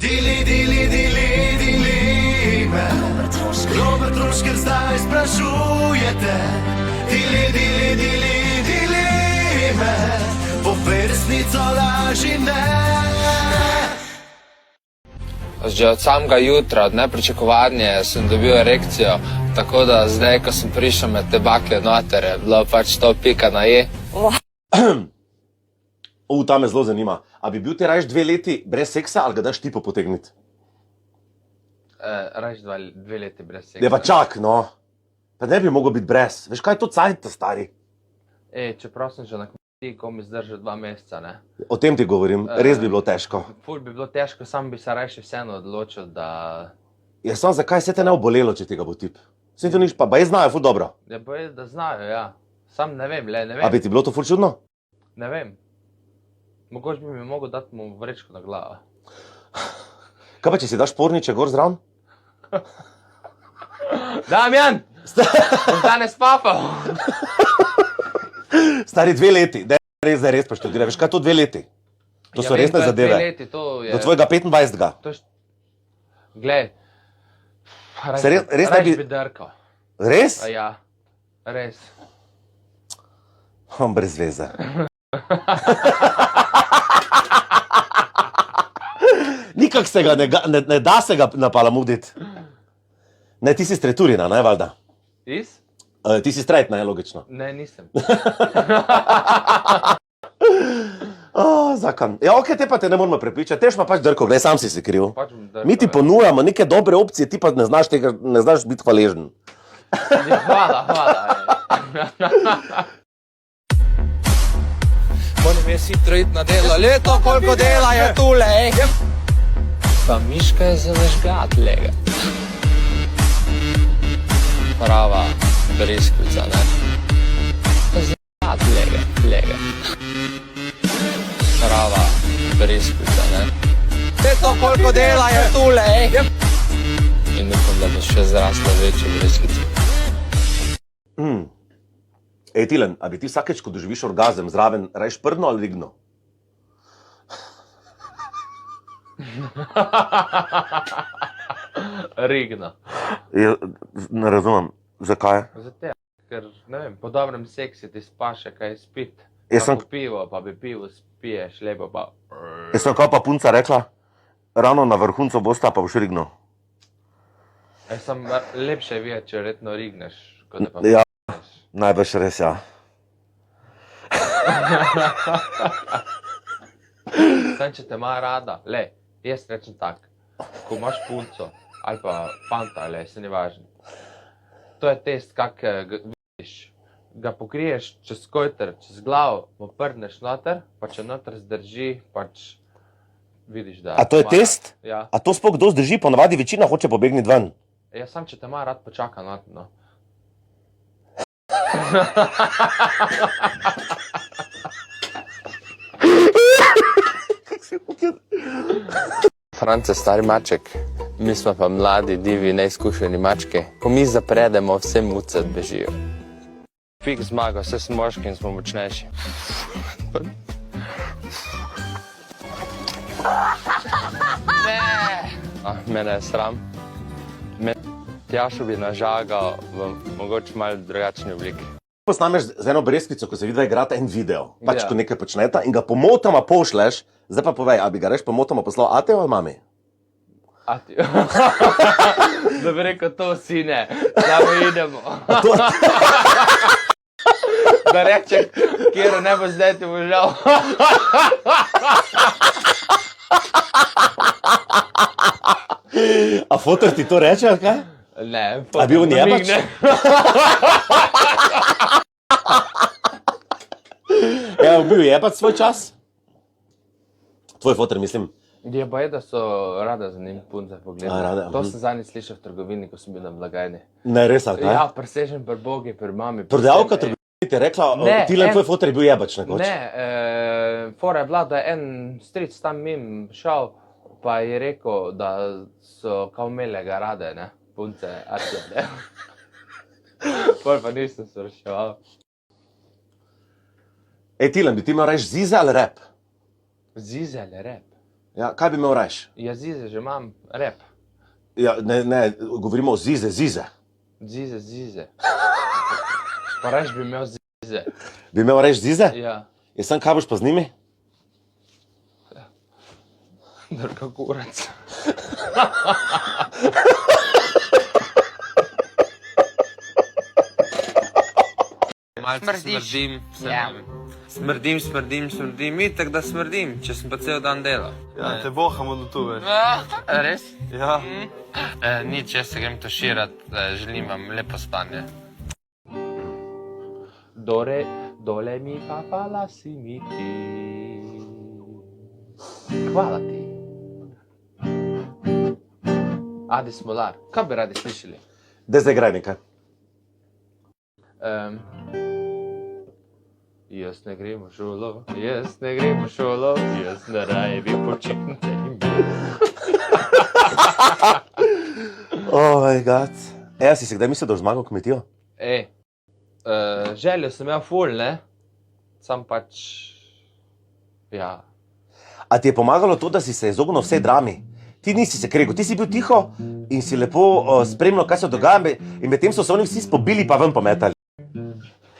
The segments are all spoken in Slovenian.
Dili, dili, dili, dili me. Robert Trošker zdaj sprašujete. Dili, dili, dili, dili me. Povej resnico, laži ne. Že od samega jutra, od nepričakovanja sem dobil erekcijo, tako da zdaj, ko sem prišel med te bakle noter, je bilo pač to pika na je. Ta me zelo zanima. A bi bil ti rajš 2 leti brez seksa ali ga daš ti potegniti? Rajš 2 leti brez seksa. Ne pa čak, no. Pa ne bi mogel biti brez. Veš, kaj je to cajt, stari? Čeprav sem že na kmetiji, ko mi zdržal 2 meseca, ne. O tem ti govorim. Res bi bilo težko. Ful bi bilo težko, sam bi se rajše vseeno odločil, da... Ja, sam zakaj se te ne obolelo, če tega bo tip? Vse to nič, pa je znajo ful dobro. Ja, boje, da znajo, ja. Sam ne vem, ne vem. A bi ti bilo to ful čudno? Ne vem. Mogoče bi mi mogel dati mu vrečko na glavo. Kaj pa, če si daš porniče gor zraven? Damjan! Bom danes papal! Stari 2 leti, da je res poštudira. Veš, kaj je to 2 leti? To so resne zadeve. 2 leti, to je... Do tvojega 25. To je... Glej, res ne bi drkal. Res? Ja, res. Brez veze. Nikak se ga ne da se ga napalamuditi. Ne, ti si streturina, ne, valjda? Is? Ti si straight, ne, logično. Ne, nisem. Zakon. Ja, okej, te pa te ne moramo prepričati. Tež pa pač drko, glej, sam si kriv. Pač bom drkal. Mi ti ponujamo neke dobre opcije, ti pa ne znaš biti hvaležen. Hvala. Moram jaz hitro iti na delo, leto koliko dela je tule, Pa miška je za nažgat, lega. Prava briskvica, ne? Zažgat, lega. Prava briskvica, ne? Leto koliko dela je tule, In upam, da bo še zrasla večja briskvica. Ej, Tilen, a bi ti vsakeč, ko doživiš orgazem, zraven rajš prdno ali rigno? Rigno. Ne razumem. Zakaj? Zato, ker, ne vem, po dobrem seksi ti spaše kaj spit. Jaz sem- Pa po pivo, pa bi pivo spiješ, lepo pa... Jaz sem kao pa punca rekla, ravno na vrhuncu bosta pa boš rigno. Jaz sem lepše videti, če redno rigneš, kot da pa Ja. spiješ. Najbrž res, ja. Sem, če te ima rada, jaz rečem tak, ko imaš punco ali pa fanta, se ni važno. To je test, kak vidiš, ga pokriješ čez kojter, čez glavo, mu prdneš noter, pa če noter zdrži, pač vidiš, da... A to je ima test? rad. Ja. A to sploh kdo zdrži, ponavadi večina hoče pobegniti ven. Jaz sam, če te ima rad, počaka noter, no. France, stari maček, mi smo pa mladi, divi, neizkušeni mačke. Ko mi zapredemo, vse muce bežijo. Fik zmaga, vse smo moški in smo močnejši. Mene je sram. Tjašo bi nažagal v mogoče malo drugačni obliki. Posnameš z eno breskvico, ko se vidva igrata en video, pač Ja. ko nekaj počneta in ga pomotoma pošleš, zdaj pa povej, a bi ga reš pomotoma poslal Ateju ali mami? Ati. Da bi rekel, to sine, samo idemo. Da reče, kjero ne bo zdaj ti bo žal. A fotor ti to reče, ali kaj? Ne, A bil on jebač? namigne. Ja, bil je pač svoj čas. Tvoj fotor, mislim. Je pa je, da so rada za njim punce A, rada, pogledali. To mhm. sem zadnjič slišal v trgovini, ko sem bil na blagajni. Ne, res, ali kaj? Ja, presežen pri Bogi, pri mami. pri Prodajalka vsem, trgovini ti je rekla, Ne, Tilen, en- tvoj fotor je bil jebač nekoč. Ne, fora je bila, da je en stric tam mim šel, pa je rekel, da so kao imele ga rade, ne, punce, ne. Pol pa nisem se reševal. Ej, Tilen, bi ti imel reči zize ali rap? Zize ali rap? Ja, kaj bi imel rajš? Ja, zize že imam, rep. Ja, ne, govorimo o zize. Zize. Pa reš bi imel zize. Bi imel rajš zize? Ja, Jaz sem, kaj boš pa z njimi? drga kurac. Malce smrdim, smrdim, itak da smrdim, če sem pa cel dan delal. Ja, te vohamo do tu, veš. Res? Ja. Nič, jaz se grem tuširat, želim vam lepo spanje. Dole mi fa fa la si mi ti. Hvala ti. Adi Smolar, kaj bi radi slišali? Da zdaj igraj nekaj. Jaz ne grem v šolo, jaz ne raje bi počitnice in bil. Oh my god. Si se kdaj mislil, da boš zmagal kmetijo? Željo sem imel ful, ne? Sam pač, ja. A ti je pomagalo to, da si se izognil vsej drami? Ti nisi se kregal, ti si bil tiho in si lepo spremljal, kaj se dogaja, in medtem so se oni vsi spobili pa ven pometali.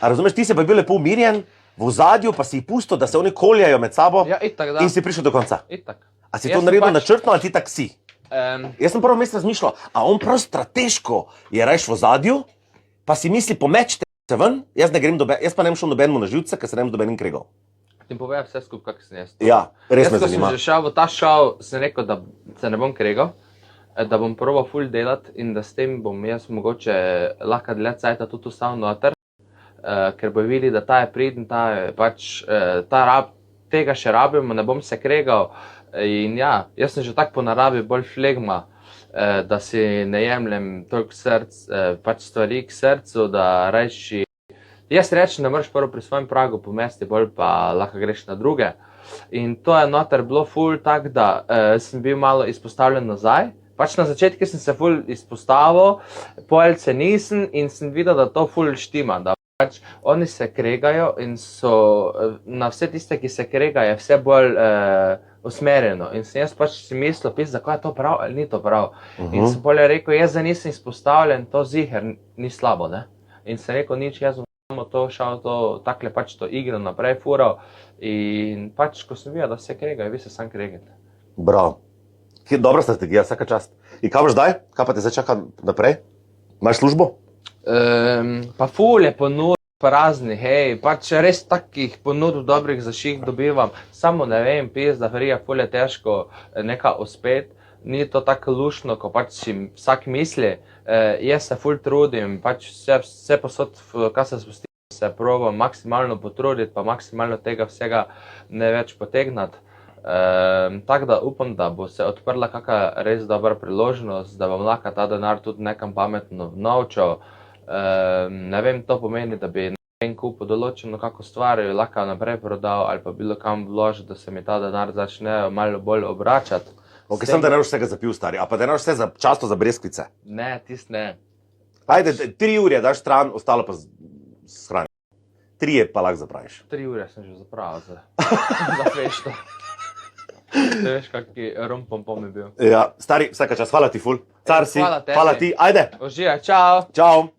A razumeš, ti si pa bil lepo umirjen, v ozadju pa si jih pustil, da se oni koljajo med sabo Ja, itak da. in si prišel do konca. Itak. A si Jaz to sem naredil pač- načrtno ali ti tak si? Jaz sem prvo vmes razmišljal, a on prav strateško je rajš v ozadju, pa si misli, pomečte se ven, jaz pa ne bom šel nobenemu na živce, ker se ne bom z nobenim kregal. Ti povem vse skupaj, kak sem jaz. Ja, res me Jaz, ko zanima. sem že šel v ta šov, sem rekel, da se ne bom kregal, da bom probal ful delat in da s tem bom jaz mogoče lahko dlje cajta tudi ostal noter, ker bojo videli, da ta je priden, tega še rabimo, ne bom se kregal. In ja, jaz sem že tak po naravi bolj flegma, da si ne jemljem toliko pač stvari k srcu, da reči. Jaz rečem, da moraš prvo pri svojem pragu pomesti, bolj pa lahko greš na druge. In to je noter bilo ful tak, da sem bil malo izpostavljen nazaj. Pač na začetku sem se ful izpostavil, pojelce nisem in sem videl, da to ful štima. Da pač oni se kregajo in so na vse tiste, ki se kregajo, je vse bolj usmerjeno. In sem jaz pač si mislil, zakaj je to prav ali ni to prav. In sem bolje rekel, jaz da nisem izpostavljen, to ziher ni slabo, ne. In sem rekel, nič, jaz bom to šel, takle pač to igro naprej fural. In pač, ko sem videl, da se kregajo, vi se sam kregate. Bravo. Dobra strategija, vsaka čast. In kaj boš zdaj? Kaj pa te zdaj čaka naprej? Imaš službo? Pa ful je ponudb praznih, hej, pač res takih ponudb dobrih za ših dobivam. Samo ne vem, da verija, ful je težko nekaj uspet. Ni to tako lušno, ko pač si vsak misli. Jaz se ful trudim, pač vse posod, kaj se spustim, se probam maksimalno potruditi, pa maksimalno tega vsega ne več potegnati. Tako da upam, da bo se odprla kakšna res dobra priložnost, da bom lahko ta denar tudi nekam pametno vnovčal. Ne vem, to pomeni, da bi en kup določeno kako stvar lahko naprej prodal ali pa bilo kam vložil, da se mi ta denar začne malo bolj obračati. Ok, sem da ne boš vsega zapil, stari. A pa da ne boš vse často za breskvice? Ne, tist ne. Ajde, 3 ure daš stran, ostalo pa shrani. 3 pa lahko zapraviš. 3 ure sem že zapravil za fešto. Ne veš, kaki rom-pom-pom je bil. Ja, stari, vsaka čas, hvala ti ful. Car si, Hvala tebi. hvala ti, ajde. Uživaj, čau! Čau.